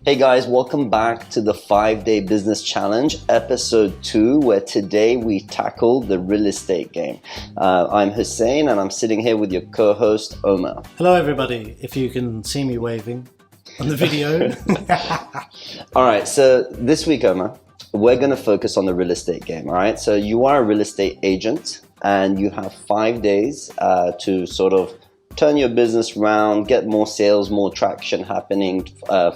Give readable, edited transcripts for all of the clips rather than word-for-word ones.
Hey guys, welcome back to the 5-Day Business Challenge, episode 2, where today we tackle the real estate game. I'm Hussain and I'm sitting here with your co-host, Omer. Hello everybody, if you can see me waving on the video. All right, so this week, Omer, we're going to focus on the real estate game, all right? So you are a real estate agent and you have 5 days to sort of turn your business around, get more sales, more traction happening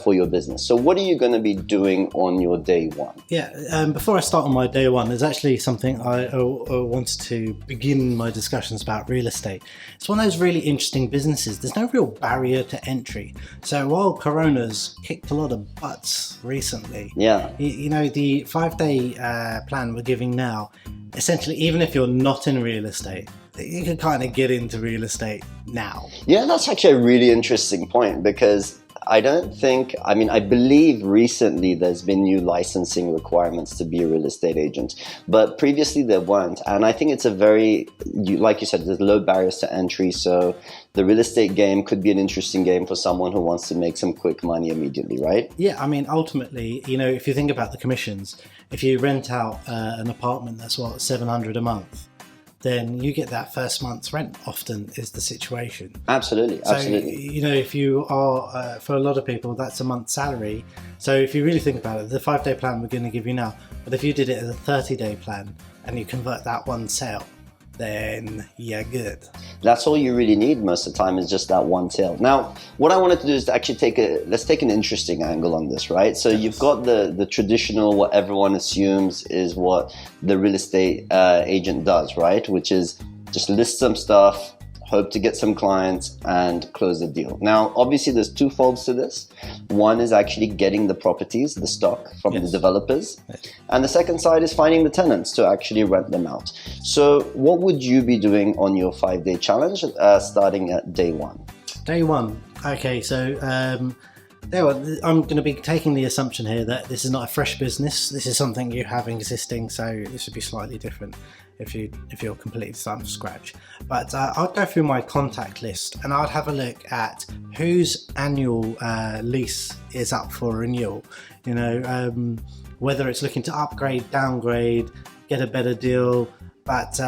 for your business. So what are you going to be doing on your day one? Yeah, before I start on my day one, there's actually something I wanted to begin my discussions about real estate. It's one of those really interesting businesses. There's no real barrier to entry. So while Corona's kicked a lot of butts recently, you know, the 5-day plan we're giving now, essentially, even if you're not in real estate, you can kind of get into real estate now. Yeah, that's actually a really interesting point because I believe recently there's been new licensing requirements to be a real estate agent, but previously there weren't. And I think it's like you said, there's low barriers to entry. So the real estate game could be an interesting game for someone who wants to make some quick money immediately, right? Yeah, I mean, ultimately, you know, if you think about the commissions, if you rent out an apartment that's what, $700 a month, then you get that first month's rent often is the situation. Absolutely. So, you know, if you are, for a lot of people, that's a month's salary. So if you really think about it, the 5-day plan we're going to give you now, but if you did it as a 30-day plan and you convert that one sale, then you're good. That's all you really need most of the time is just that one sale. Now, what I wanted to do is to actually let's take an interesting angle on this, right? So you've got the traditional, what everyone assumes is what the real estate agent does, right? Which is just list some stuff, hope to get some clients and close the deal. Now, obviously there's two folds to this. One is actually getting the properties, the stock from the developers. Yes. And the second side is finding the tenants to actually rent them out. So what would you be doing on your 5-day challenge starting at day one? Day one. Okay, so I'm going to be taking the assumption here that this is not a fresh business. This is something you have existing, so this would be slightly different if you're completely starting from scratch. But I'll go through my contact list and I'll have a look at whose annual lease is up for renewal. You know, whether it's looking to upgrade, downgrade, get a better deal. But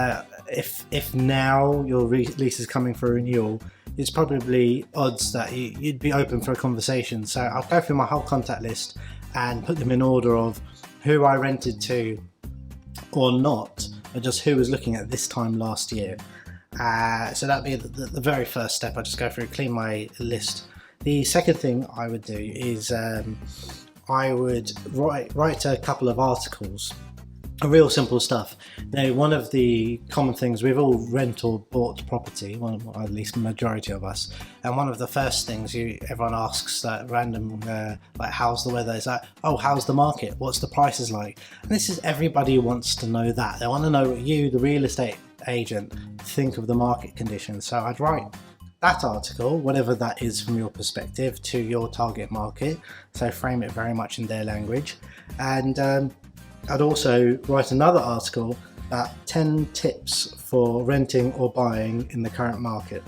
if now your lease is coming for renewal, it's probably odds that you'd be open for a conversation. So I'll go through my whole contact list and put them in order of who I rented to or not, or just who was looking at this time last year. So that'd be the very first step. I just go through, clean my list. The second thing I would do is I would write a couple of articles. Real simple stuff. Now, one of the common things, we've all rent or bought property, or at least the majority of us, and one of the first things everyone asks that random, like, how's the weather? Is like, oh, how's the market? What's the prices like? And this is, everybody wants to know that. They want to know what you, the real estate agent, think of the market conditions. So I'd write that article, whatever that is from your perspective, to your target market. So frame it very much in their language. And I'd also write another article about 10 tips for renting or buying in the current market.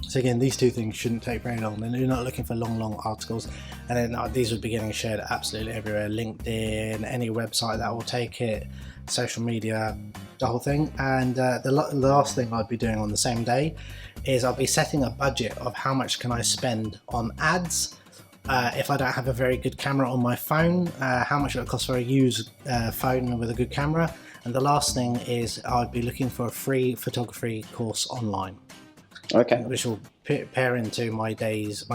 So again, these two things shouldn't take very long, and you're not looking for long articles. And then these would be getting shared absolutely everywhere: LinkedIn, any website that will take it, social media, the whole thing. And the last thing I'd be doing on the same day is I'll be setting a budget of how much can I spend on ads. If I don't have a very good camera on my phone, how much it would cost for a used phone with a good camera. And the last thing is I'd be looking for a free photography course online. Okay. Which will pair into my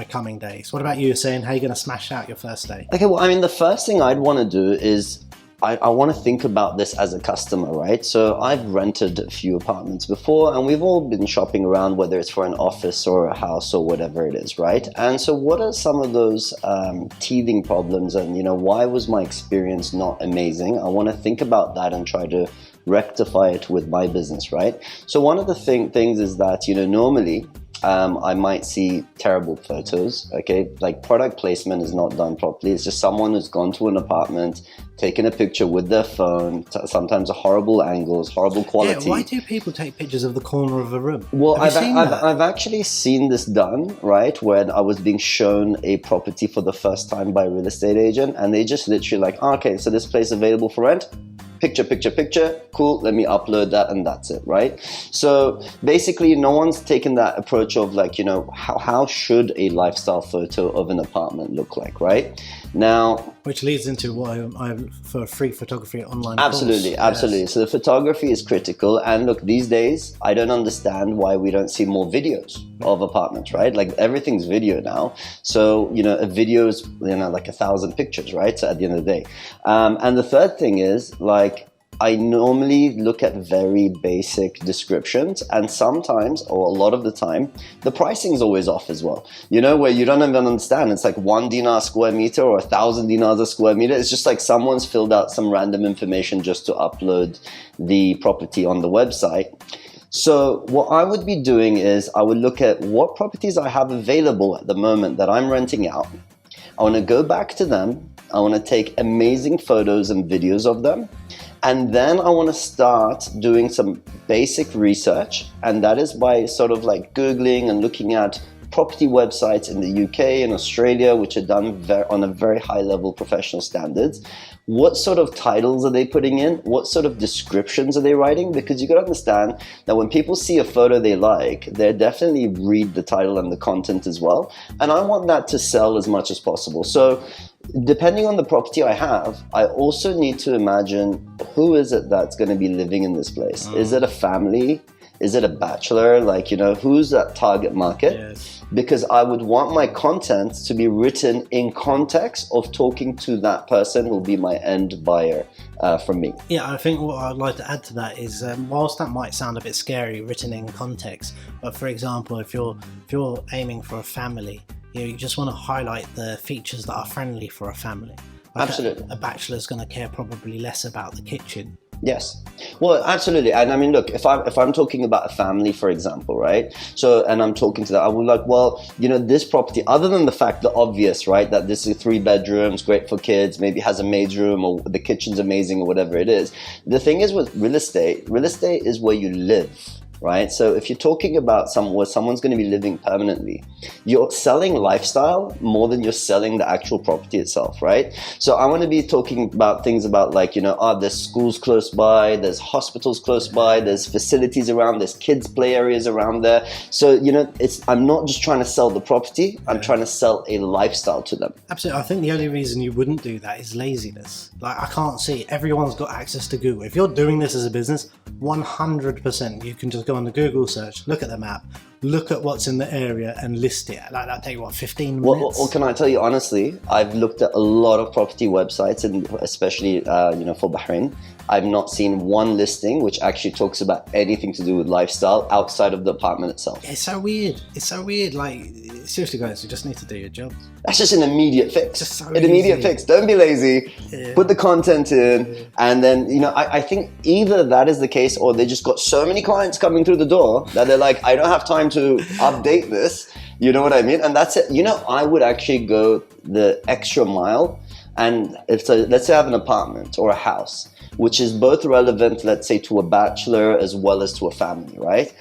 coming days. What about you, saying how are you going to smash out your first day? Okay, well, I mean, the first thing I'd want to do is I want to think about this as a customer, right? So I've rented a few apartments before and we've all been shopping around, whether it's for an office or a house or whatever it is, right? And so what are some of those teething problems, and, you know, why was my experience not amazing? I want to think about that and try to rectify it with my business, right? So one of the things is that, you know, normally I might see terrible photos. Okay, like product placement is not done properly. It's just someone who's gone to an apartment, taken a picture with their phone, sometimes horrible angles, horrible quality. Yeah, why do people take pictures of the corner of a room? Well, Have you seen that? I've actually seen this done, right? When I was being shown a property for the first time by a real estate agent, and they just literally like, oh, okay, so this place available for rent. Picture, cool, let me upload that, and that's it, right? So basically no one's taken that approach of like, you know, how should a lifestyle photo of an apartment look like, right? Now, which leads into why I'm for free photography online absolutely course. Absolutely. Yes. So the photography is critical, and look, these days I don't understand why we don't see more videos of apartments, right? Like everything's video now, so you know, a video is, you know, like 1,000 pictures, right? So at the end of the day, and the third thing is like, I normally look at very basic descriptions, and sometimes, or a lot of the time, the pricing is always off as well. You know, where you don't even understand. It's like 1 dinar square meter or 1,000 dinars a square meter. It's just like someone's filled out some random information just to upload the property on the website. So what I would be doing is I would look at what properties I have available at the moment that I'm renting out. I want to go back to them. I want to take amazing photos and videos of them. And then I want to start doing some basic research, and that is by sort of like Googling and looking at property websites in the UK and Australia, which are done on a very high level professional standards. What sort of titles are they putting in? What sort of descriptions are they writing? Because you got to understand that when people see a photo they like, they definitely read the title and the content as well. And I want that to sell as much as possible. So depending on the property I have, I also need to imagine who is it that's going to be living in this place. Is it a family? Is it a bachelor? Like, you know, who's that target market? Yes. Because I would want my content to be written in context of talking to that person who will be my end buyer from me. Yeah, I think what I'd like to add to that is, whilst that might sound a bit scary, written in context, but for example, if you're aiming for a family, you just want to highlight the features that are friendly for a family. Like absolutely. A bachelor's going to care probably less about the kitchen. Yes. Well, absolutely. And I mean, look, if I'm talking about a family, for example, right? So, and I'm talking to that, I would like, well, you know, this property, other than the fact, the obvious, right? That this is 3 bedrooms, great for kids, maybe has a maid's room, or the kitchen's amazing, or whatever it is. The thing is with real estate is where you live. Right? So if you're talking about where someone's going to be living permanently, you're selling lifestyle more than you're selling the actual property itself, right? So I want to be talking about things about like, you know, there's schools close by, there's hospitals close by, there's facilities around, there's kids play areas around there. So, you know, I'm not just trying to sell the property, I'm trying to sell a lifestyle to them. Absolutely. I think the only reason you wouldn't do that is laziness. Like, I can't see, everyone's got access to Google. If you're doing this as a business, 100% you can just go on the Google search, look at the map, look at what's in the area and list it. Like, that'll take you, what, 15 minutes? Well, can I tell you honestly, I've looked at a lot of property websites, and especially you know, for Bahrain, I've not seen one listing which actually talks about anything to do with lifestyle outside of the apartment itself. It's so weird. It's so weird. Like, seriously, guys, you just need to do your job. That's just an immediate fix. Just so an immediate fix. Don't be lazy. Yeah. Put the content in, and then, you know, I think either that is the case, or they just got so many clients coming through the door that they're like, I don't have time to update this. You know what I mean? And that's it. You know, I would actually go the extra mile, and let's say I have an apartment or a house, which is both relevant, let's say, to a bachelor as well as to a family, right?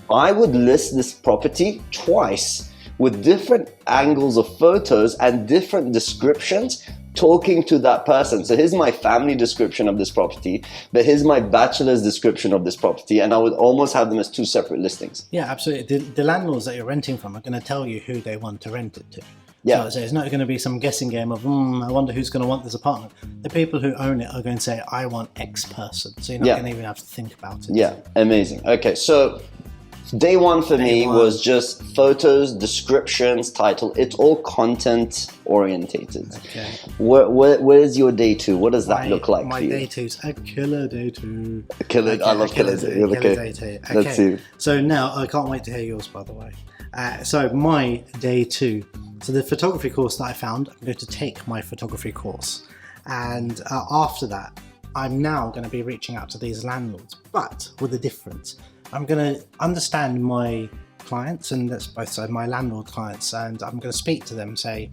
I would list this property twice with different angles of photos and different descriptions talking to that person. So here's my family description of this property, but here's my bachelor's description of this property, and I would almost have them as 2 separate listings. Yeah, absolutely. The landlords that you're renting from are going to tell you who they want to rent it to. Yeah. So it's not going to be some guessing game of, I wonder who's going to want this apartment. The people who own it are going to say, I want X person. So you're not going to even have to think about it. Yeah, amazing. Okay, so day one for me was just photos, descriptions, title. It's all content orientated. Okay. Where's your day 2? What does that look like my for you? day 2's a killer day 2. A killer, okay, I love killer day. Okay. Day 2. Okay. Let's see. So now, I can't wait to hear yours, by the way. So my day 2. So the photography course that I found, I'm going to take my photography course. And after that, I'm now going to be reaching out to these landlords, but with a difference. I'm going to understand my clients, and that's both sides, my landlord clients, and I'm going to speak to them, say,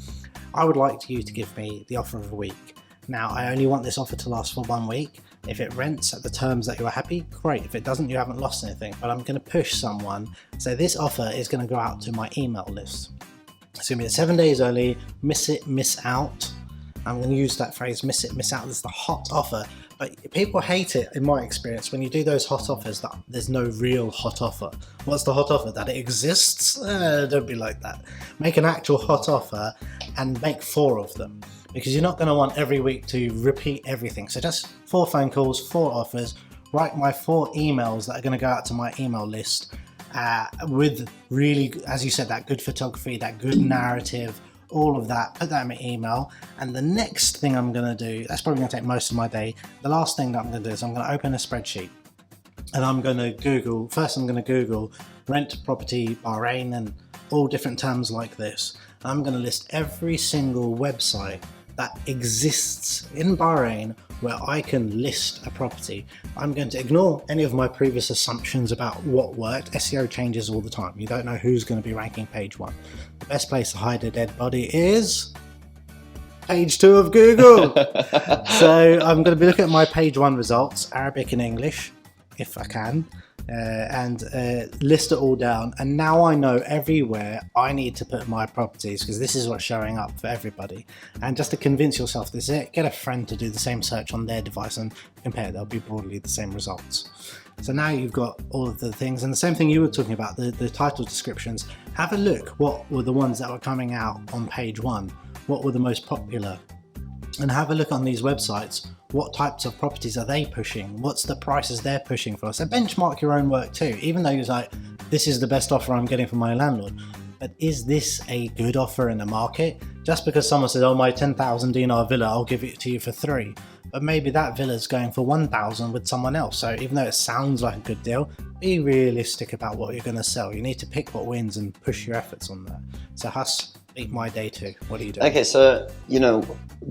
I would like you to give me the offer of a week. Now, I only want this offer to last for 1 week. If it rents at the terms that you're happy, great. If it doesn't, you haven't lost anything. But I'm going to push someone. So this offer is going to go out to my email list. It's going to be 7 days early, miss it, miss out. I'm going to use that phrase, miss it, miss out. This is the hot offer. But people hate it, in my experience, when you do those hot offers, that there's no real hot offer. What's the hot offer? That it exists? Don't be like that. Make an actual hot offer and make 4 of them. Because you're not going to want every week to repeat everything. So just 4 phone calls, 4 offers, write my 4 emails that are going to go out to my email list with really, as you said, that good photography, that good narrative, all of that, put that in my email. And the next thing I'm going to do, that's probably going to take most of my day. The last thing that I'm going to do is I'm going to open a spreadsheet and I'm going to Google, first I'm going to Google rent property Bahrain and all different terms like this. I'm going to list every single website that exists in Bahrain where I can list a property. I'm going to ignore any of my previous assumptions about what worked. SEO changes all the time. You don't know who's going to be ranking page 1. The best place to hide a dead body is page 2 of Google. So I'm going to be looking at my page 1 results, Arabic and English, if I can. And list it all down, and now I know everywhere I need to put my properties, because this is what's showing up for everybody. And just to convince yourself this is it, get a friend to do the same search on their device and compare. They'll be broadly the same results. So now you've got all of the things, and the same thing you were talking about, the title descriptions. Have a look, what were the ones that were coming out on page 1, what were the most popular, and have a look on these websites. What types of properties are they pushing? What's the prices they're pushing for? So benchmark your own work too, even though you're like, this is the best offer I'm getting from my landlord. But is this a good offer in the market? Just because someone says, oh, my 10,000 dinar villa, I'll give it to you for 3. But maybe that villa's going for 1,000 with someone else. So even though it sounds like a good deal, be realistic about what you're going to sell. You need to pick what wins and push your efforts on that. So Huss, beat my day 2. What are you doing? Okay, so,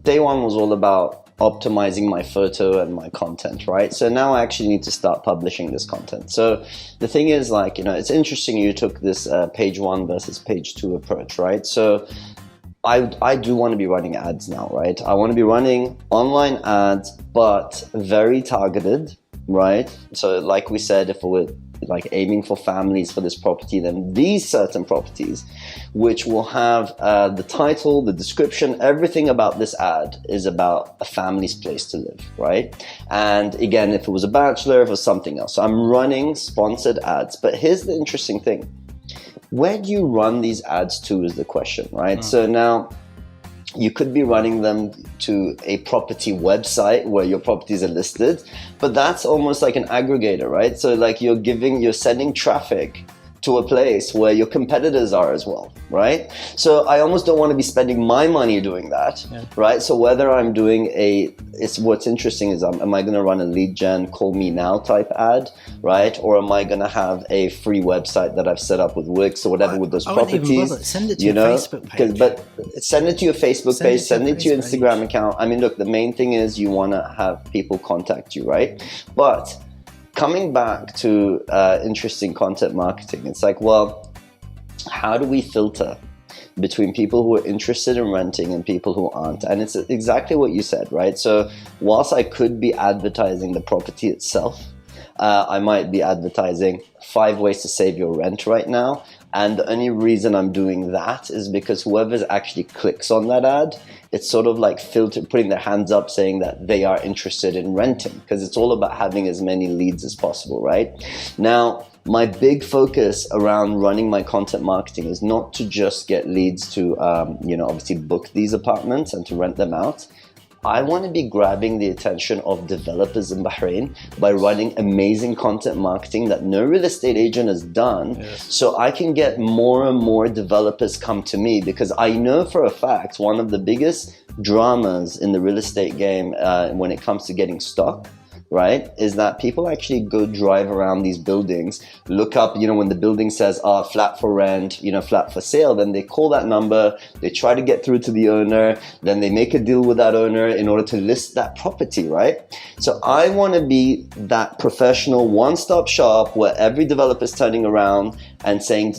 day 1 was all about optimizing my photo and my content, right? So now I actually need to start publishing this content. So the thing is, it's interesting you took this page 1 versus page 2 approach, right? So I do want to be running ads now, right? I want to be running online ads, but very targeted, right? So like we said, if we're aiming for families for this property, then these certain properties, which will have the title, the description, everything about this ad is about a family's place to live, right? And again, if it was a bachelor, if it was something else. So I'm running sponsored ads. But here's the interesting thing. Where do you run these ads to is the question, right? So now you could be running them to a property website where your properties are listed, but that's almost like an aggregator, right? So you're sending traffic to a place where your competitors are as well, right? So I almost don't want to be spending my money doing that, right? So whether I'm doing what's interesting is, am I going to run a lead gen, call me now type ad, right? Or am I going to have a free website that I've set up with Wix or whatever with those properties? Even bother. Send it to your Facebook page. But send it to your Facebook page, send it to your Instagram account. I mean, look, the main thing is you want to have people contact you, right? But coming back to interesting content marketing, it's well, how do we filter between people who are interested in renting and people who aren't? And it's exactly what you said, right? So whilst I could be advertising the property itself, I might be advertising 5 ways to save your rent right now. And the only reason I'm doing that is because whoever actually clicks on that ad, it's sort of like putting their hands up saying that they are interested in renting, because it's all about having as many leads as possible, right? Now, my big focus around running my content marketing is not to just get leads to, obviously book these apartments and to rent them out. I want to be grabbing the attention of developers in Bahrain by running amazing content marketing that no real estate agent has done, so I can get more and more developers come to me, because I know for a fact one of the biggest dramas in the real estate game when it comes to getting stock, right, is that people actually go drive around these buildings, look up, when the building says flat for rent, flat for sale, then they call that number, they try to get through to the owner, then they make a deal with that owner in order to list that property, right? So I want to be that professional one-stop shop where every developer is turning around and saying,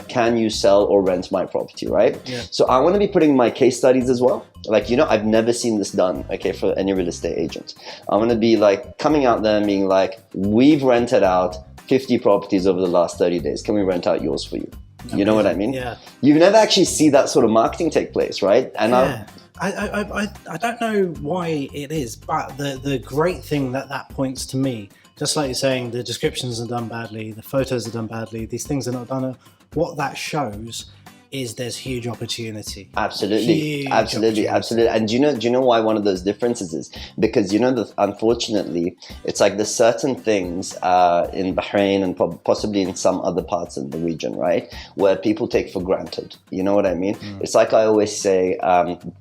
can you sell or rent my property, right? Yeah. So I want to be putting my case studies as well. Like, I've never seen this done, okay, for any real estate agent. I'm going to be like coming out there and being like, we've rented out 50 properties over the last 30 days. Can we rent out yours for you? You know what I mean? Yeah. You never actually see that sort of marketing take place, right? And yeah. I don't know why it is, but the great thing that points to me, just like you're saying, the descriptions are done badly, the photos are done badly, these things are not done. What that shows is there's huge opportunity. Absolutely. And do you know why one of those differences is? Because unfortunately, it's like there's certain things in Bahrain and possibly in some other parts of the region, right, where people take for granted. You know what I mean? It's like I always say,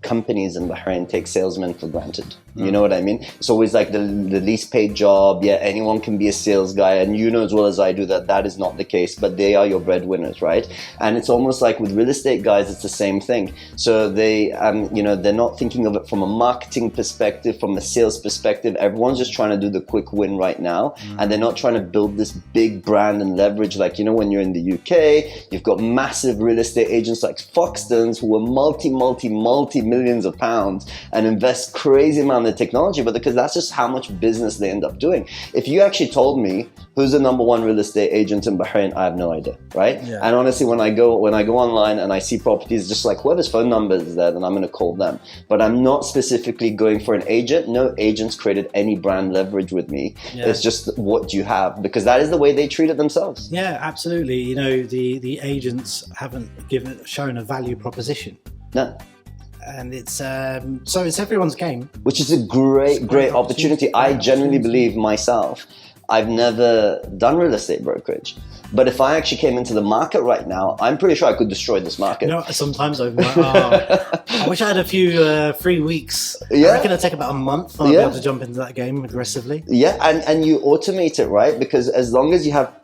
companies in Bahrain take salesmen for granted. You know what I mean? It's always like the least paid job. Yeah, anyone can be a sales guy, and you know as well as I do that is not the case, but they are your breadwinners, right? And it's almost like with real estate guys, it's the same thing. So they, they're not thinking of it from a marketing perspective, from a sales perspective. Everyone's just trying to do the quick win right now, and they're not trying to build this big brand and leverage. Like, when you're in the UK, you've got massive real estate agents like Foxtons who are multi millions of pounds and invest crazy amount of technology, but because that's just how much business they end up doing. If you actually told me who's the number one real estate agent in Bahrain, I have no idea, right? Yeah. And honestly, when I go online and I see properties, just like whoever's phone number is there, then I'm going to call them. But I'm not specifically going for an agent. No agents created any brand leverage with me. Yeah. It's just what you have, because that is the way they treat it themselves. Yeah, absolutely. The agents haven't shown a value proposition. No. And it's so it's everyone's game, which is a great opportunity. I genuinely believe myself, I've never done real estate brokerage, but if I actually came into the market right now, I'm pretty sure I could destroy this market. Sometimes I'm like, I wish I had a few free weeks. Yeah. I reckon it'll take about a month. I'll be able to jump into that game aggressively. Yeah, and you automate it, right? Because as long as you have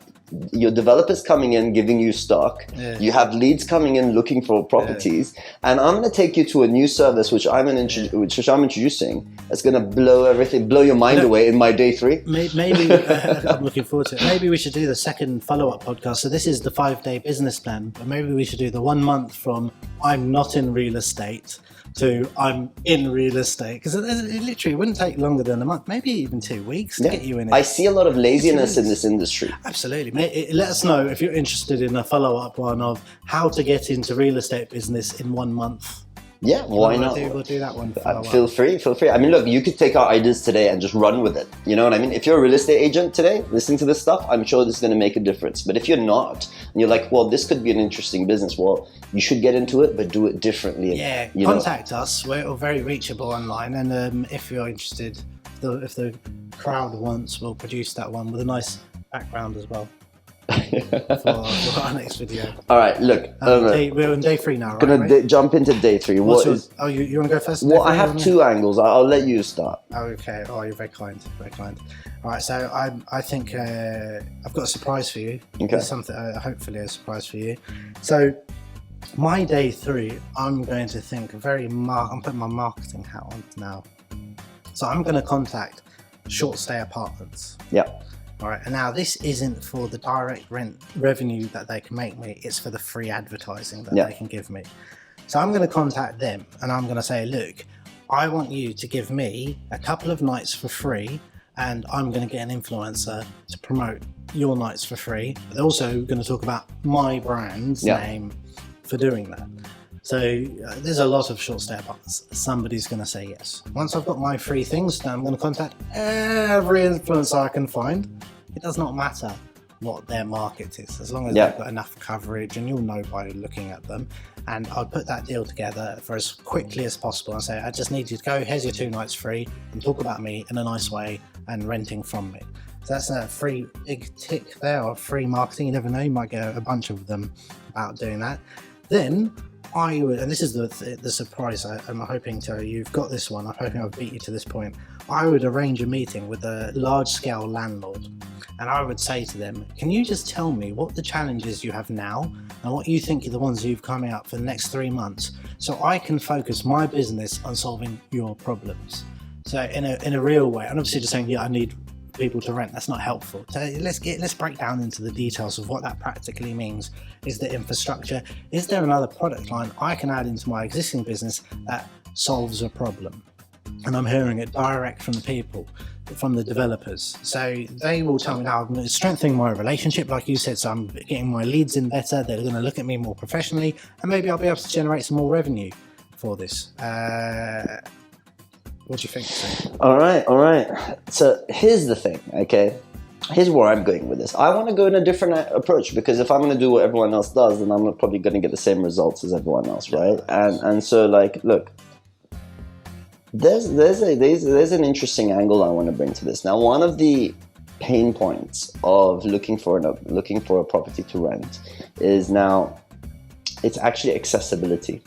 your developers coming in giving you stock, you have leads coming in looking for properties, and I'm going to take you to a new service which I'm introducing. It's going to blow your mind away in my day 3. Maybe I'm looking forward to it. Maybe we should do the second follow-up podcast. So this is the 5-day business plan, but maybe we should do the 1 month from I'm not in real estate to I'm in real estate, because it literally wouldn't take longer than a month, maybe even 2 weeks to get you in it. I see a lot of laziness in this industry. Absolutely. Let us know if you're interested in a follow-up one of how to get into real estate business in 1 month. Yeah, why not? We'll do that one. Feel free. I mean, look, you could take our ideas today and just run with it. You know what I mean? If you're a real estate agent today, listening to this stuff, I'm sure this is going to make a difference. But if you're not, and you're like, well, this could be an interesting business, well, you should get into it, but do it differently. Yeah, contact us. We're very reachable online. And if you're interested, if the crowd wants, we'll produce that one with a nice background as well. for our next video. All right, look. We're on day 3 now, right? Gonna jump into day 3. You want to go first? Well, I have 2 angles. I'll let you start. Okay. Oh, you're very kind. Very kind. All right. So I think I've got a surprise for you. Okay. Something, hopefully a surprise for you. So my day 3, I'm going to think I'm putting my marketing hat on now. So I'm going to contact short stay apartments. Yeah. All right, and now this isn't for the direct rent revenue that they can make me, it's for the free advertising that they can give me. So I'm going to contact them and I'm going to say, look, I want you to give me a couple of nights for free, and I'm going to get an influencer to promote your nights for free. They're also going to talk about my brand's name for doing that. So there's a lot of short stay apartments. Somebody's going to say yes. Once I've got my free things, then I'm going to contact every influencer I can find. It does not matter what their market is, as long as they've got enough coverage, and you'll know by looking at them. And I'll put that deal together for as quickly as possible and say, I just need you to go, here's your 2 nights free, and talk about me in a nice way and renting from me. So that's a free big tick there, or free marketing. You never know, you might get a bunch of them about doing that. Then I would, and this is the surprise I'm hoping to, you've got this one, I'm hoping I've beat you to this point. I would arrange a meeting with a large-scale landlord, and I would say to them, can you just tell me what the challenges you have now and what you think are the ones you've coming up for the next 3 months, so I can focus my business on solving your problems. So in a real way, and obviously just saying, I need people to rent. That's not helpful. So let's break down into the details of what that practically means. Is the infrastructure? Is there another product line I can add into my existing business that solves a problem? And I'm hearing it direct from the people, from the developers. So they will tell me now, I'm strengthening my relationship, like you said, so I'm getting my leads in better, they're going to look at me more professionally, and maybe I'll be able to generate some more revenue for this. What do you think, Hussain? All right. So here's the thing, okay? Here's where I'm going with this. I want to go in a different approach, because if I'm going to do what everyone else does, then I'm probably going to get the same results as everyone else, right? And so, like, look, there's an interesting angle I want to bring to this. Now, one of the pain points of looking for a property to rent is now it's actually accessibility,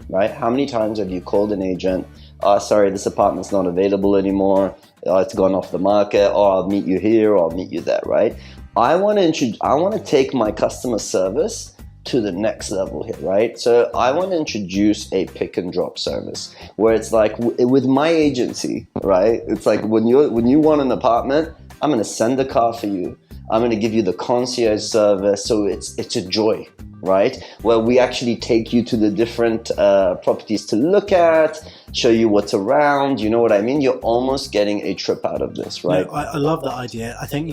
right? How many times have you called an agent? Oh, sorry, this apartment's not available anymore. Oh, it's gone off the market. Or I'll meet you here, or I'll meet you there, right? I want to take my customer service to the next level here, right? So I want to introduce a pick and drop service where it's like with my agency, right? It's like when you want an apartment, I'm going to send a car for you. I'm going to give you the concierge service. So it's a joy, right? Where we actually take you to the different properties to look at, show you what's around. You know what I mean? You're almost getting a trip out of this, right? No, I love that idea. I think,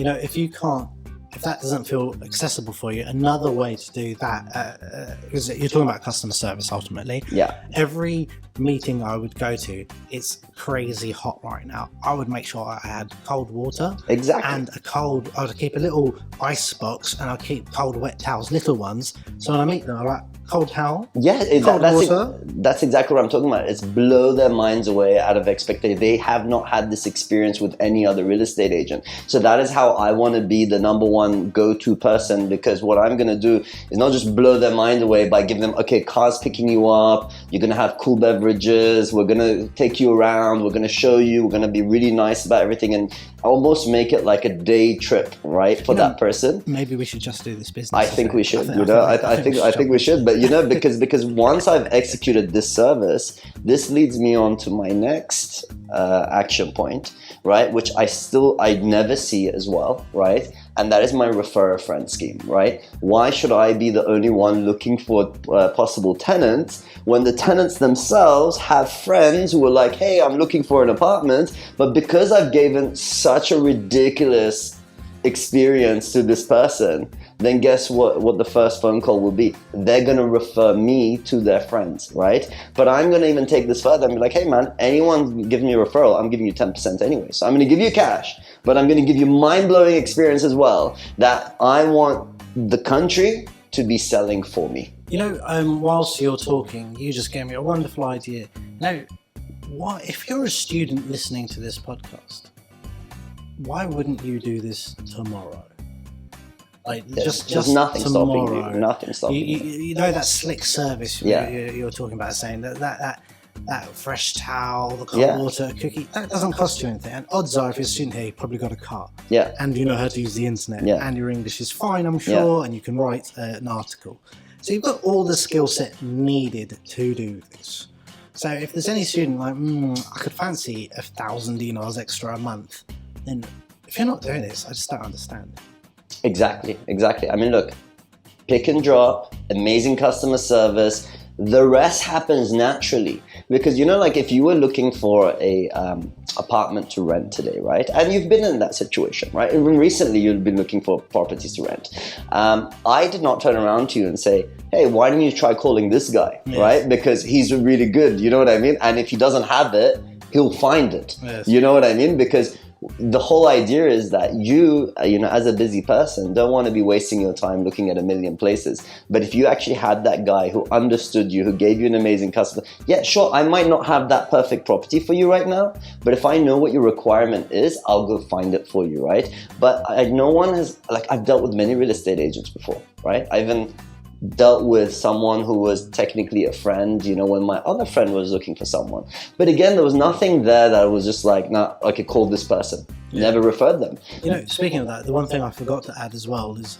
if that doesn't feel accessible for you, another way to do that, because you're talking about customer service ultimately. Yeah. Every meeting I would go to, it's crazy hot right now. I would make sure I had cold water. Exactly. And I would keep a little ice box, and I'd keep cold wet towels, little ones. So when I meet them, I'm like, cold towel? Yeah, that's exactly what I'm talking about. It's blow their minds away out of expectation. They have not had this experience with any other real estate agent. So that is how I want to be the number one go-to person, because what I'm going to do is not just blow their mind away by giving them, okay, cars picking you up, you're going to have cool beverages, we're going to take you around, we're going to show you, we're going to be really nice about everything, and almost make it like a day trip, right, for that person. Maybe we should just do this business. I think we should, I think we should, but because once I've executed this service, this leads me on to my next action point, right, which I never see as well, right, and that is my refer a friend scheme, right? Why should I be the only one looking for possible tenants when the tenants themselves have friends who are like, hey, I'm looking for an apartment, but because I've given such a ridiculous experience to this person, then guess what the first phone call will be? They're going to refer me to their friends, right? But I'm going to even take this further and be like, hey man, anyone giving me a referral, I'm giving you 10% anyway. So I'm going to give you cash, but I'm going to give you mind-blowing experience as well that I want the country to be selling for me. Whilst you're talking, you just gave me a wonderful idea. Now, if you're a student listening to this podcast, why wouldn't you do this tomorrow? Like just nothing tomorrow. Stopping you. Nothing stopping you. You know that slick service you're talking about, saying that fresh towel, the cold water, cookie, that doesn't cost you anything. And odds are, if you're a student here, you probably got a car. Yeah. And you know how to use the internet. Yeah. And your English is fine, I'm sure, and you can write an article. So you've got all the skill set needed to do this. So if there's any student like, I could fancy 1,000 dinars extra a month, then if you're not doing this, I just don't understand. Exactly. I mean, look, pick and drop, amazing customer service. The rest happens naturally, because like if you were looking for a apartment to rent today, right? And you've been in that situation, right? Even recently, you've been looking for properties to rent. I did not turn around to you and say, hey, why don't you try calling this guy, right? Because he's really good, you know what I mean? And if he doesn't have it, he'll find it. Yes. You know what I mean? Because the whole idea is that you as a busy person, don't want to be wasting your time looking at a million places. But if you actually had that guy who understood you, who gave you an amazing customer, sure, I might not have that perfect property for you right now, but if I know what your requirement is, I'll go find it for you, right? But I've dealt with many real estate agents before, right? I even dealt with someone who was technically a friend, when my other friend was looking for someone. But again, there was nothing there that was just like, nah, I could call this person. Never referred them. Speaking of that, the one thing I forgot to add as well is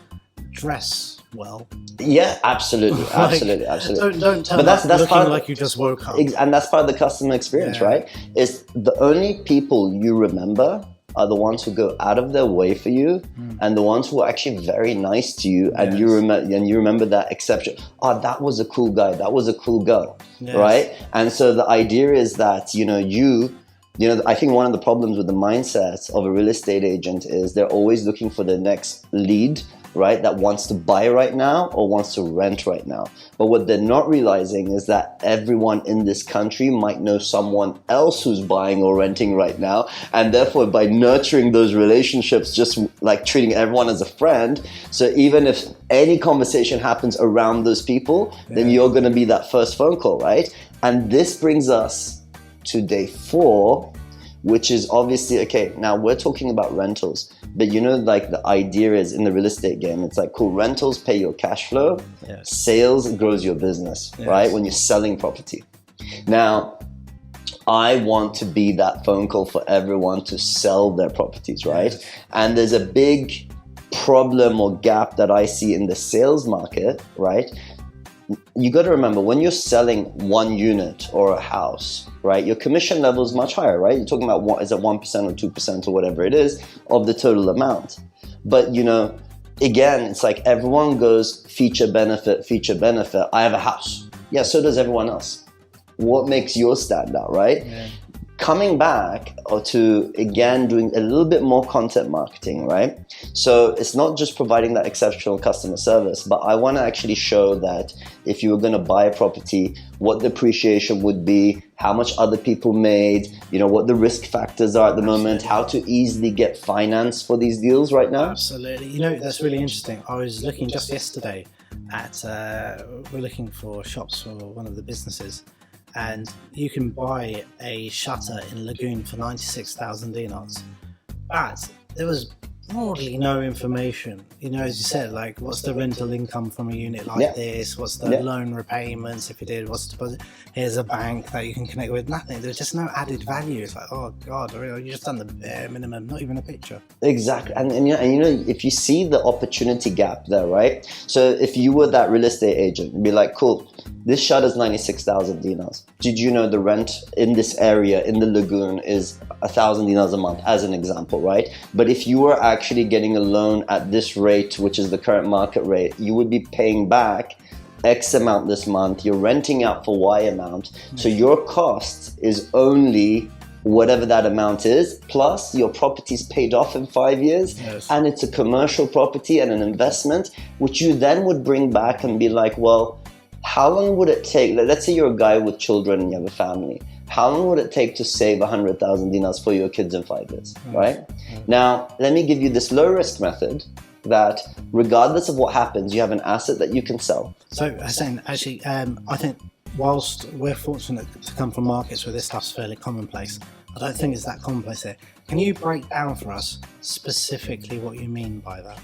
dress well. Yeah, absolutely. Don't tell me that's looking like you just woke up. And that's part of the customer experience, right? Is the only people you remember are the ones who go out of their way for you, and the ones who are actually very nice to you, and you remember that exception. Oh, that was a cool guy. That was a cool girl, right? And so the idea is that I think one of the problems with the mindset of a real estate agent is they're always looking for the next lead, right, that wants to buy right now or wants to rent right now. But what they're not realizing is that everyone in this country might know someone else who's buying or renting right now. And therefore, by nurturing those relationships, just like treating everyone as a friend, so even if any conversation happens around those people, then you're going to be that first phone call, right? And this brings us to day 4, which is obviously, okay, now we're talking about rentals, but like the idea is in the real estate game, it's like, cool, rentals pay your cash flow, sales grows your business, right? When you're selling property. Now, I want to be that phone call for everyone to sell their properties, right? And there's a big problem or gap that I see in the sales market, right? You got to remember, when you're selling one unit or a house, right, your commission level is much higher, right? You're talking about is it 1% or 2% or whatever it is of the total amount. But again, it's like everyone goes feature benefit. I have a house. Yeah, so does everyone else. What makes yours stand out, right? Coming back to, again, doing a little bit more content marketing, right? So it's not just providing that exceptional customer service, but I want to actually show that if you were going to buy a property, what the appreciation would be, how much other people made, what the risk factors are at the moment, how to easily get finance for these deals right now. Absolutely. That's really interesting. I was looking just yesterday at, we're looking for shops for one of the businesses, and you can buy a shutter in Lagoon for 96,000 dinars. But there was broadly no information, as you said, like what's the rental income from a unit like this, what's the loan repayments, if you did, what's the deposit, here's a bank that you can connect with, nothing. There's just no added value. It's like, oh God, you just done the bare minimum, not even a picture. Exactly. And if you see the opportunity gap there, right? So if you were that real estate agent, you'd be like, cool, this shutter's 96,000 dinars. Did you know the rent in this area, in the Lagoon, is 1,000 dinars a month, as an example, right? But if you were actually getting a loan at this rate, which is the current market rate, you would be paying back X amount this month. You're renting out for Y amount. So your cost is only whatever that amount is, plus your property's paid off in 5 years, and it's a commercial property and an investment, which you then would bring back and be like, well, how long would it take? Let's say you're a guy with children and you have a family. How long would it take to save 100,000 dinars for your kids in 5 years, right? Now, let me give you this low risk method that regardless of what happens, you have an asset that you can sell. So, Hussain, actually, I think whilst we're fortunate to come from markets where this stuff's fairly commonplace, I don't think it's that complex here. Can you break down for us specifically what you mean by that?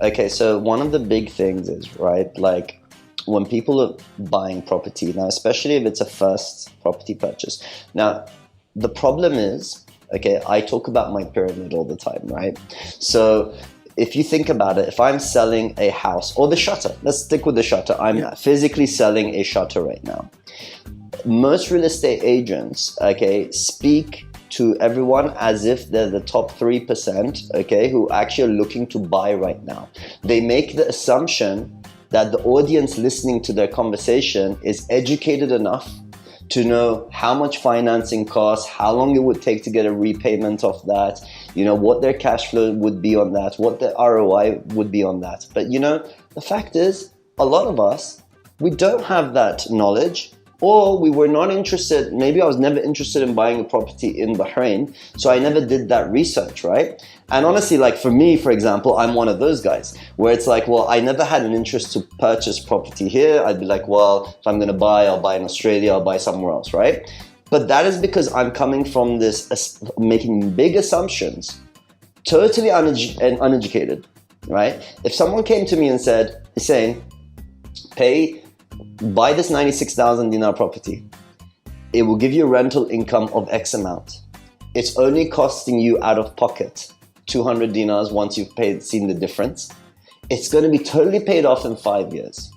Okay, so one of the big things is, right, like, when people are buying property, now especially if it's a first property purchase. Now, the problem is, okay, I talk about my pyramid all the time, right? So if you think about it, if I'm selling a house or the shutter, let's stick with the shutter. I'm physically selling a shutter right now. Most real estate agents, okay, speak to everyone as if they're the top 3%, okay, who actually are looking to buy right now. They make the assumption that the audience listening to their conversation is educated enough to know how much financing costs, how long it would take to get a repayment of that, what their cash flow would be on that, what the ROI would be on that. But the fact is, a lot of us, we don't have that knowledge, or we were not interested. Maybe I was never interested in buying a property in Bahrain, so I never did that research, right? And honestly, like for me, for example, I'm one of those guys where it's like, well, I never had an interest to purchase property here. I'd be like, well, if I'm going to buy, I'll buy in Australia, I'll buy somewhere else, right? But that is because I'm coming from this, making big assumptions, totally uneducated, right? If someone came to me and said, Hussain, buy this 96,000 dinar property. It will give you a rental income of X amount. It's only costing you out of pocket 200 dinars once you've seen the difference. It's going to be totally paid off in 5 years.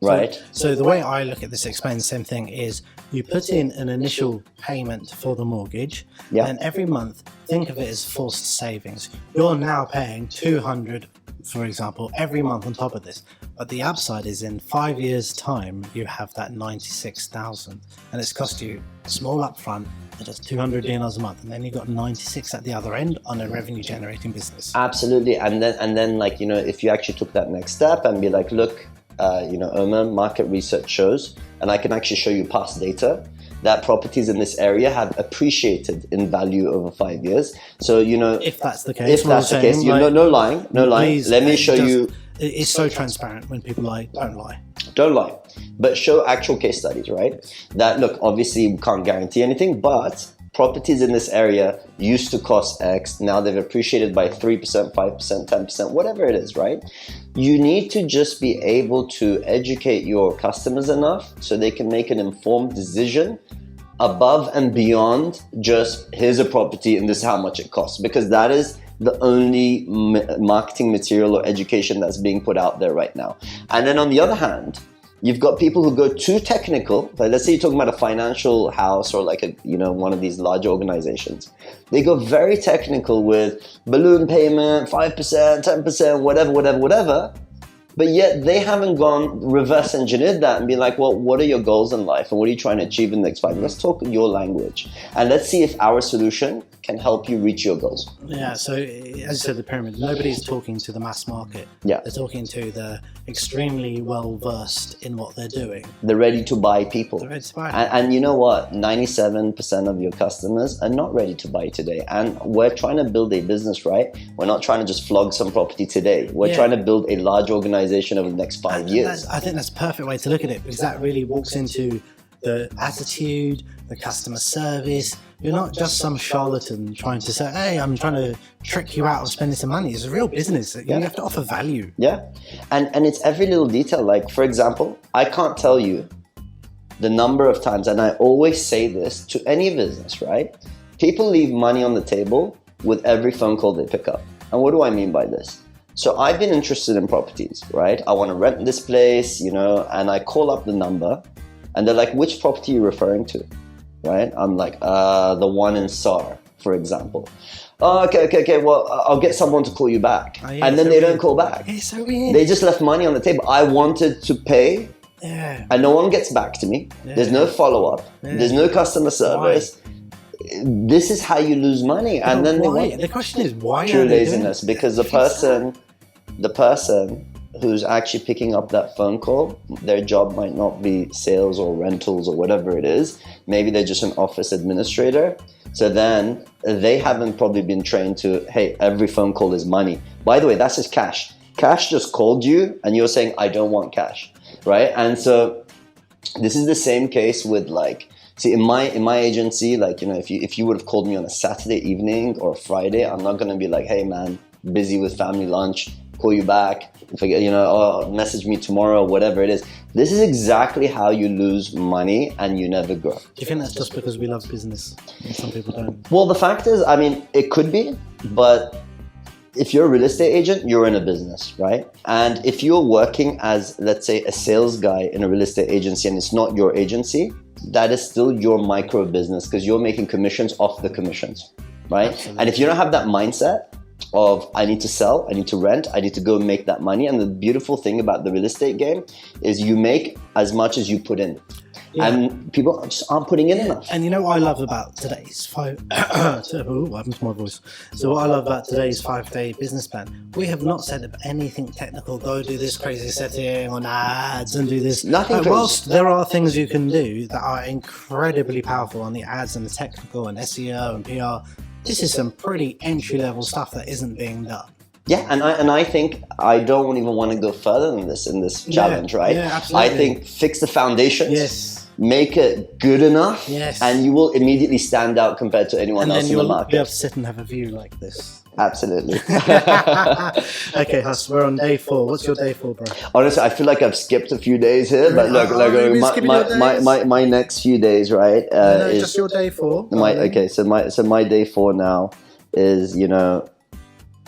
Right. So the way I look at this explains the same thing is you put in an initial payment for the mortgage, and every month think of it as forced savings. You're now paying 200, for example, every month on top of this. But the upside is in 5 years' time, you have that 96,000, and it's cost you small upfront, just 200 dinars a month, and then you've got 96 at the other end on a revenue-generating business. Absolutely, and then like, you know, if you actually took that next step and be like, look, you know, Omer, market research shows, and I can actually show you past data, that properties in this area have appreciated in value over 5 years. So, you know, if that's the case, you know, no lying. Please, let me show you. It's so transparent when people lie. Don't lie, but show actual case studies, right? That, look, obviously we can't guarantee anything, but properties in this area used to cost X, now they've appreciated by 3%, 5%, 10%, whatever it is, right? You need to just be able to educate your customers enough so they can make an informed decision above and beyond just, here's a property and this is how much it costs, because that is the only marketing material or education that's being put out there right now. And then on the other hand, you've got people who go too technical. Like, let's say you're talking about a financial house or like a, you know, one of these larger organizations. They go very technical with balloon payment, 5%, 10%, whatever. But yet they haven't gone reverse engineered that and been like, well, what are your goals in life and what are you trying to achieve in the next 5 years? Let's talk your language and let's see if our solution can help you reach your goals. Yeah, so as you said, the pyramid, nobody's talking to the mass market. Yeah. They're talking to the extremely well versed in what they're doing. The ready to buy people. They're ready to buy. And you know what? 97% of your customers are not ready to buy today. And we're trying to build a business, right? We're not trying to just flog some property today. We're trying to build a large organization over the next 5 years. I think that's a perfect way to look at it, because that really walks into the attitude, the customer service. You're not just some charlatan trying to say, hey, I'm trying to trick you out of spending some money. It's a real business. You have to offer value. Yeah. And it's every little detail. Like, for example, I can't tell you the number of times, and I always say this to any business, right? People leave money on the table with every phone call they pick up. And what do I mean by this? So I've been interested in properties, right? I want to rent this place, you know, and I call up the number and they're like, which property are you referring to? Right? I'm like, the one in SAR, for example. Oh, okay. Well, I'll get someone to call you back. Oh, yeah, and then they don't call back. It's so weird. They just left money on the table. I wanted to pay and no one gets back to me. There's no follow-up. There's no customer service. Why? This is how you lose money. And then the question is, why true are they laziness? doing it? Because the person who's actually picking up that phone call, their job might not be sales or rentals or whatever it is. Maybe they're just an office administrator. So then they haven't probably been trained to, hey, every phone call is money. By the way, that's just cash. Cash just called you and you're saying, I don't want cash, right? And so this is the same case with, like, see, in my agency, like, you know, if you would have called me on a Saturday evening or a Friday, I'm not going to be like, hey man, busy with family lunch, call you back, forget, you know, or message me tomorrow, whatever it is. This is exactly how you lose money and you never grow. Do you think that's just because we love business and some people don't? Well, the fact is, I mean, it could be, but if you're a real estate agent, you're in a business, right? And if you're working as, let's say, a sales guy in a real estate agency and it's not your agency, that is still your micro business because you're making commissions off the commissions, right? Absolutely. And if you don't have that mindset of, I need to sell, I need to rent, I need to go make that money. And the beautiful thing about the real estate game is you make as much as you put in. Yeah. And people just aren't putting in enough. And you know what I love about today's what happened to my voice? So what I love about today's 5-day business plan, we have not said anything technical, go do this crazy setting on ads and do this. Nothing. Whilst there are things you can do that are incredibly powerful on the ads and the technical and SEO and PR, this is some pretty entry-level stuff that isn't being done. Yeah, and I think I don't even want to go further than this in this challenge, right? Yeah, absolutely. I think fix the foundations. Yes. Make it good enough, and you will immediately stand out compared to anyone else in the market. And then you'll be able to sit and have a view like this. Absolutely. Okay, Huss, we're on day 4. What's your day 4, bro? Honestly, I feel like I've skipped a few days here, but look, my next few days, right? Is just your day 4. So my day 4 now is, you know,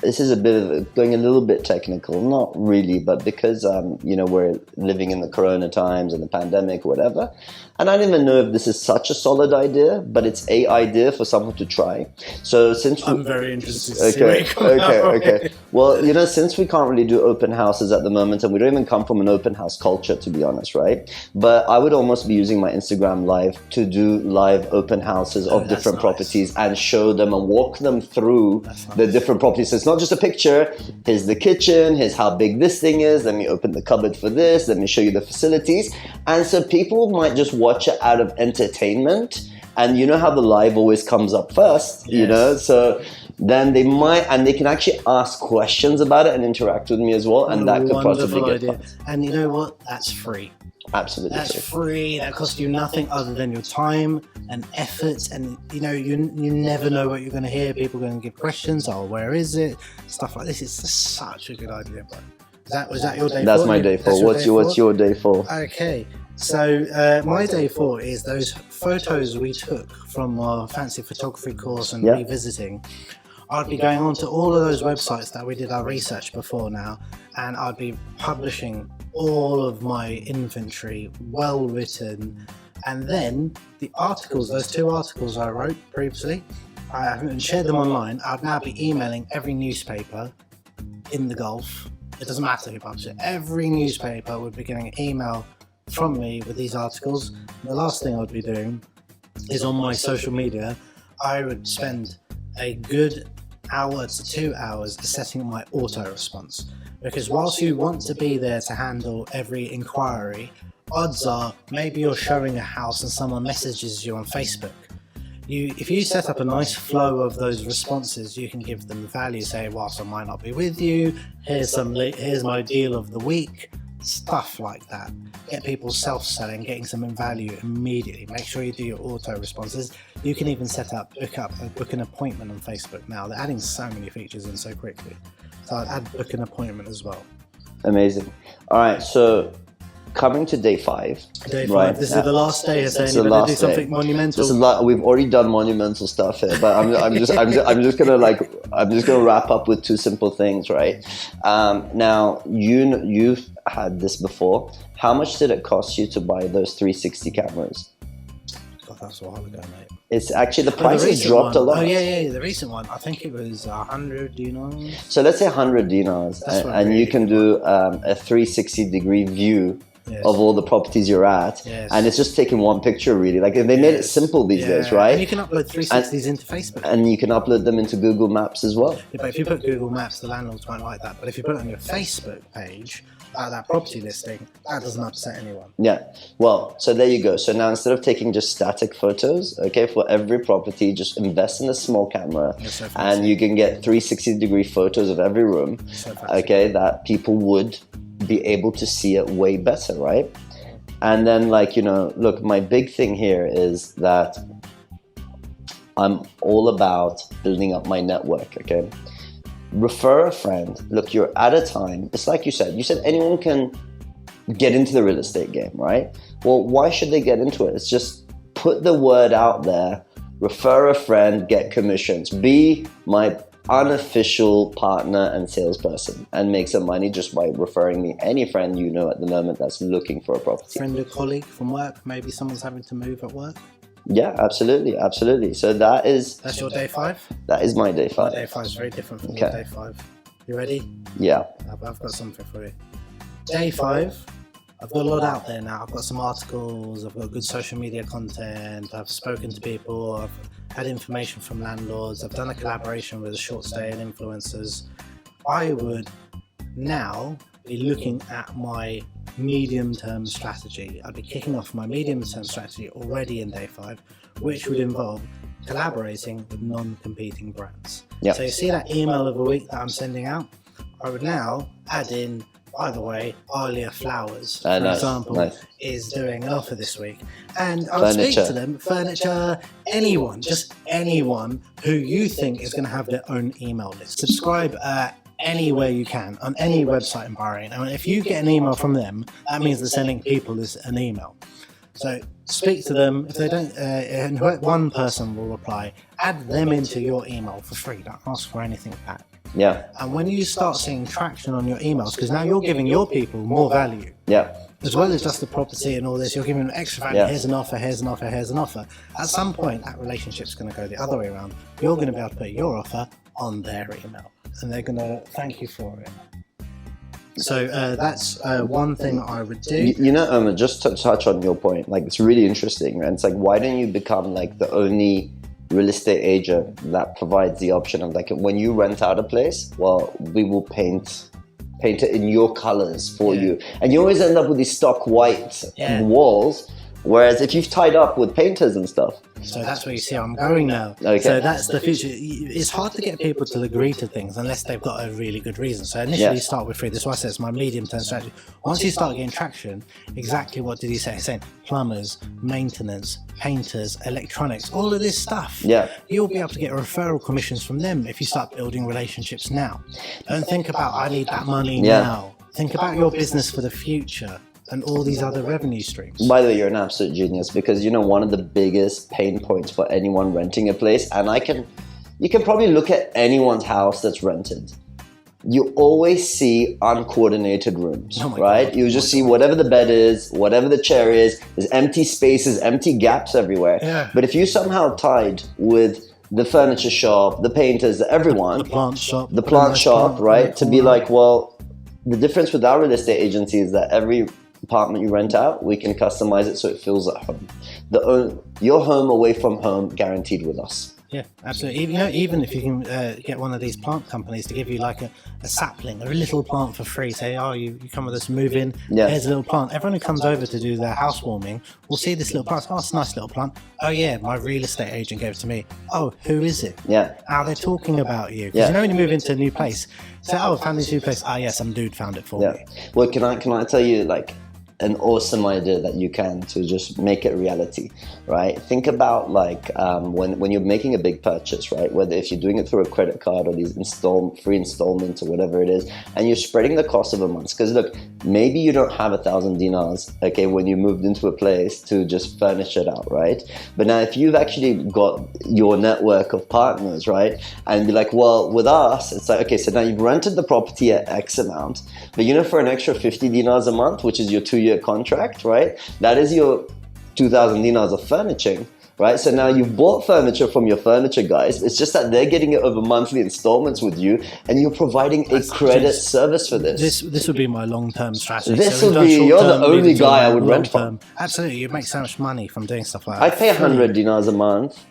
this is a bit of going a little bit technical, not really, but because we're living in the corona times and the pandemic or whatever, and I don't even know if this is such a solid idea, but it's a idea for someone to try. So since I'm very interested to see where you come out. Okay. Well, since we can't really do open houses at the moment, and we don't even come from an open house culture, to be honest, right? But I would almost be using my Instagram live to do live open houses of different properties and show them and walk them through the different properties. So it's not just a picture. Here's the kitchen. Here's how big this thing is. Let me open the cupboard for this. Let me show you the facilities. And so people might just watch it out of entertainment. And you know how the live always comes up first, so then they might, and they can actually ask questions about it and interact with me as well, and that could possibly get fun. And you know what? That's free. Absolutely. That's free. That costs you nothing other than your time and effort, and you never know what you're going to hear. People are going to give questions. Oh, where is it? Stuff like this. It's just such a good idea, bro. Was that your day? That's my day 4. What's your day 4? Okay. So my day 4 is those photos we took from our fancy photography course and revisiting. I'd be going on to all of those websites that we did our research before now, and I'd be publishing all of my inventory, well written, and then the articles, those 2 articles I wrote previously, I haven't shared them online. I'd now be emailing every newspaper in the Gulf. It doesn't matter who published it. Every newspaper would be getting an email from me with these articles. The last thing I'd be doing is on my social media, I would spend a good hour to 2 hours setting my auto response, because whilst you want to be there to handle every inquiry, odds are maybe you're showing a house and someone messages you on Facebook. If you set up a nice flow of those responses, you can give them value. Say, whilst I might not be with you, here's my deal of the week. Stuff like that. Get people self-selling, getting some value immediately. Make sure you do your auto responses. You can even book an appointment on Facebook now. They're adding so many features in so quickly. So I'd add book an appointment as well. Amazing. All right, so coming to day 5. Day 5. This is the last day. Hussain. You're going to do something monumental. We've already done monumental stuff here, but I'm just gonna wrap up with 2 simple things, right? Now you've had this before. How much did it cost you to buy those 360 cameras? God, that's a while ago, mate. It's actually the price has dropped a lot. Oh yeah, the recent one. I think it was 100 dinars. So let's say 100 dinars, and you can do a 360-degree view of all the properties you're at, and it's just taking one picture, really. Like, they made it simple these days, right? And you can upload 360s into Facebook, and you can upload them into Google Maps as well. Yeah, but if you put Google Maps, the landlords won't like that. But if you put it on your Facebook page, that property listing, that doesn't upset anyone. Yeah. Well, so there you go. So now instead of taking just static photos, okay, for every property, just invest in a small camera, and you can get 360-degree photos of every room, okay, that people would be able to see it way better, right? And then, look, my big thing here is that I'm all about building up my network, okay? Refer a friend. Look, you're at a time. It's like you said anyone can get into the real estate game, right? Well, why should they get into it? It's just put the word out there, refer a friend, get commissions. Be my unofficial partner and salesperson and make some money just by referring me any friend you know at the moment that's looking for a property. Friend or colleague from work, maybe someone's having to move at work. Yeah, absolutely. So that's your day 5? That is my day 5. My day 5 is very different from your day 5. You ready? Yeah. I've got something for you. Day 5, I've got a lot out there now. I've got some articles, I've got good social media content, I've spoken to people, I've had information from landlords, I've done a collaboration with a short stay and influencers. I would now be looking at my medium-term strategy. I'd be kicking off my medium-term strategy already in day 5, which would involve collaborating with non-competing brands. Yep. So you see that email of a week that I'm sending out? I would now add in, by the way, Alia Flowers, for example, is doing an offer this week. And I would speak to them, furniture, just anyone who you think is going to have their own email list. Subscribe anywhere you can, on any website in Bahrain. And if you get an email from them, that means they're sending people an email. So speak to them. If they don't, and one person will reply, add them into your email for free. Don't ask for anything back. Yeah. And when you start seeing traction on your emails, because now you're giving your people more value. Yeah. As well as just the property and all this, you're giving them extra value. Yeah. Here's an offer, here's an offer, here's an offer. At some point, that relationship's going to go the other way around. You're going to be able to put your offer on their email, and they're going to thank you for it. So that's one thing I would do. You know, Omer, just to touch on your point, like it's really interesting, right? It's like, why don't you become like the only real estate agent that provides the option of like, when you rent out a place, well, we will paint it in your colors for you, and you always end up with these stock white walls, whereas if you've tied up with painters and stuff. So that's where you see I'm going now. Okay. So that's the future. It's hard to get people to agree to things unless they've got a really good reason. So initially start with free. This is why I said it's my medium-term strategy. Once you start getting traction, exactly what did he say? He's saying plumbers, maintenance, painters, electronics, all of this stuff. Yeah. You'll be able to get referral commissions from them if you start building relationships now. Don't think about, I need that money now. Think about your business for the future and all these other revenue streams. By the way, you're an absolute genius, because you know one of the biggest pain points for anyone renting a place, and you can probably look at anyone's house that's rented. You always see uncoordinated rooms, right? You just see whatever the bed is, whatever the chair is, there's empty spaces, empty gaps everywhere. Yeah. But if you somehow tied with the furniture shop, the painters, everyone, The plant shop, right? To be like, well, the difference with our real estate agency is that every apartment you rent out, we can customize it so it feels at home. Your home away from home, guaranteed with us. Yeah, absolutely. Even if you can get one of these plant companies to give you like a sapling or a little plant for free, say, oh, you come with us, move in, here's a little plant. Everyone who comes over to do their housewarming will see this little plant. Oh, it's a nice little plant. Oh yeah, my real estate agent gave it to me. Oh, who is it? Yeah. How they're talking about you. Because you know when you move into a new place, say, oh, I found this new place. Oh yeah, some dude found it for me. Well, can I tell you like an awesome idea that you can to just make it reality, right? Think about like when you're making a big purchase, right? Whether if you're doing it through a credit card or these free installments or whatever it is, and you're spreading the cost of a month. Because look, maybe you don't have 1,000 dinars, okay, when you moved into a place to just furnish it out, right? But now if you've actually got your network of partners, right, and be like, well, with us, it's like, okay, so now you've rented the property at X amount, but you know, for an extra 50 dinars a month, which is your 2-year contract, right? That is your 2,000 dinars of furnishing, right? So now you've bought furniture from your furniture guys. It's just that they're getting it over monthly installments with you, and you're providing a credit service for this. This would be my long-term strategy. You're the only guy I would rent from. Absolutely, you make so much money from doing stuff like that. I pay 100 dinars a month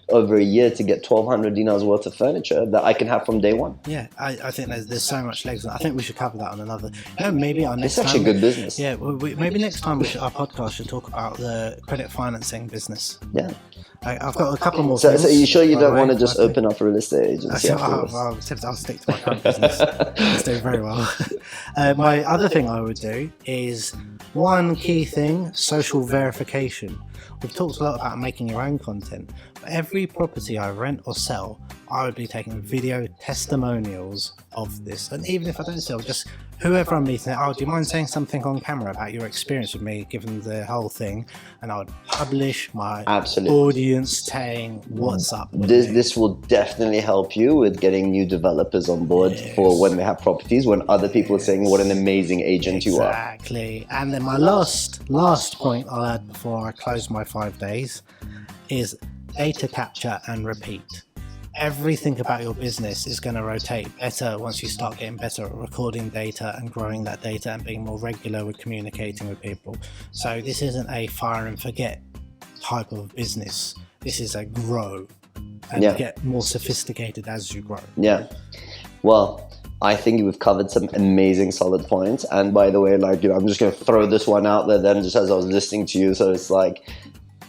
over a year to get 1,200 dinars worth of furniture that I can have from day one. Yeah, I think there's so much legs. I think we should cover that on another. Maybe our next. It's actually good business. Yeah, maybe next time our podcast should talk about the credit financing business. Yeah. I've got a couple more. So you sure you don't want to just open up a real estate agency? I'll stick to my current business. It's doing very well. My other thing I would do is one key thing: social verification. We've talked a lot about making your own content. For every property I rent or sell, I would be taking video testimonials of this. And even if I don't sell, just whoever I'm meeting, oh, do you mind saying something on camera about your experience with me, given the whole thing? And I would publish my audience saying what's up. This will definitely help you with getting new developers on board for when they have properties, when other people are saying what an amazing agent you are. Exactly. And then my last point I'll add before I close my 5 days is data capture and repeat. Everything about your business is going to rotate better once you start getting better at recording data and growing that data and being more regular with communicating with people. So this isn't a fire and forget type of business. This is a grow and get more sophisticated as you grow. Yeah. Well, I think we've covered some amazing solid points. And by the way, like, I'm just going to throw this one out there then just as I was listening to you. So it's like,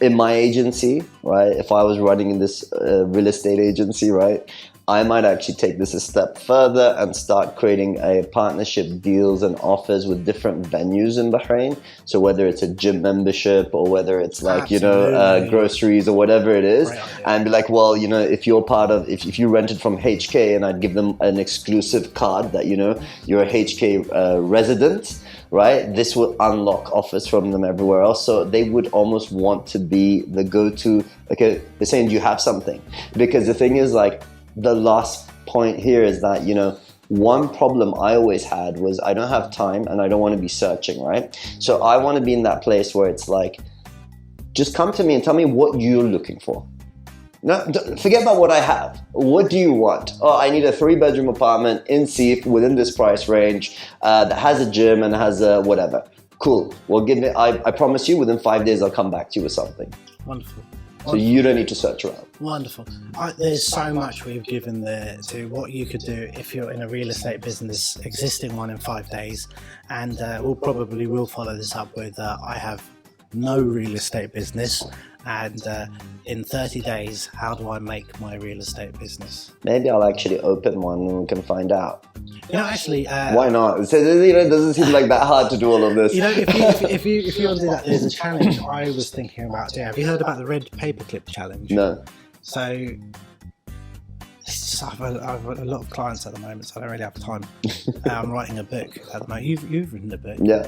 in my agency, right, if I was running in this real estate agency, right, I might actually take this a step further and start creating a partnership deals and offers with different venues in Bahrain. So whether it's a gym membership or whether it's like, groceries or whatever it is, and be like, well, if you're part of, if you rented from HK, and I'd give them an exclusive card that, you're a HK resident, right? This will unlock offers from them everywhere else. So they would almost want to be the go-to, okay, they're saying, do you have something? Because the thing is, like, the last point here is that, you know, one problem I always had was I don't have time and I don't want to be searching, right? So I want to be in that place where it's like, just come to me and tell me what you're looking for. No, forget about what I have. What do you want? Oh, I need a 3-bedroom apartment in Seif within this price range that has a gym and has a whatever. Cool. Well, give me. I promise you, within 5 days, I'll come back to you with something. Wonderful. So you don't need to search around. Wonderful. There's so much we've given there to what you could do if you're in a real estate business, existing one in 5 days, and we'll follow this up with I have no real estate business, and in 30 days, how do I make my real estate business? Maybe I'll actually open one and we can find out. You know, actually, why not? So, you know, it doesn't seem like that hard to do all of this. You know, if you want to do that, there's a challenge I was thinking about doing. Have you heard about the red paperclip challenge? No. So I've got a lot of clients at the moment, so I don't really have time. I'm writing a book at the moment. You've written a book. Yeah.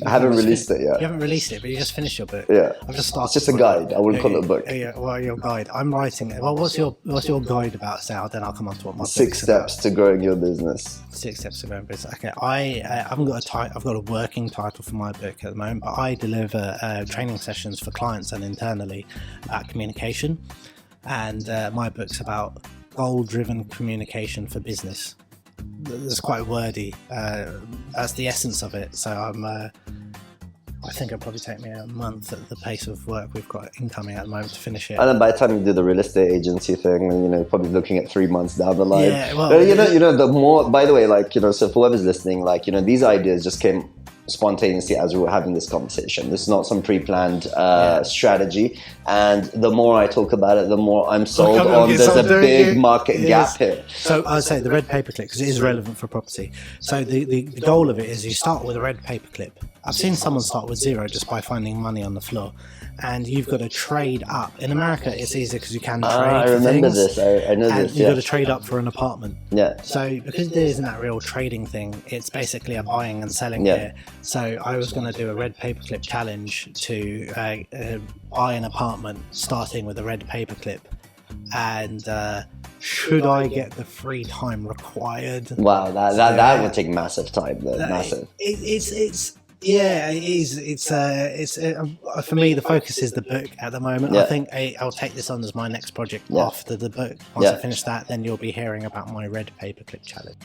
I haven't released it yet. You haven't released it, but you just finished your book. Yeah. I've just started. It's just a guide. I wouldn't call it a book. Yeah. Well, your guide. I'm writing it. Well, what's your guide about, Sal? Then I'll come on to what my 6 steps to growing your business. 6 steps to growing business. Okay. I've got a working title for my book at the moment, but I deliver training sessions for clients and internally about communication, and my book's about goal-driven communication for business. It's quite wordy. That's the essence of it. So I think it'll probably take me a month at the pace of work we've got incoming at the moment to finish it. And then by the time you do the real estate agency thing, you know, probably looking at 3 months down the line. Yeah, well, you know, the more. By the way, like, you know, so for whoever's listening, like, you know, these ideas just came spontaneously as we were having this conversation. This is not some pre-planned strategy, and the more I talk about it, the more I'm sold on there's a big market gap here. So I would say the red paperclip, because it is relevant for property. So the goal of it is you start with a red paperclip. I've seen someone start with 0 just by finding money on the floor, and you've got to trade up. In America, it's easier because you can trade. I remember this. I know and this. You've got to trade up for an apartment. Yeah. So because there isn't that real trading thing, it's basically a buying and selling here. So I was going to do a red paperclip challenge to buy an apartment starting with a red paperclip, and should I get the free time required? Wow, that would take massive time. Massive. It is. It's for me, the focus is the book at the moment. Yeah. I think I'll take this on as my next project after the book. Once I finish that, then you'll be hearing about my red paperclip challenge.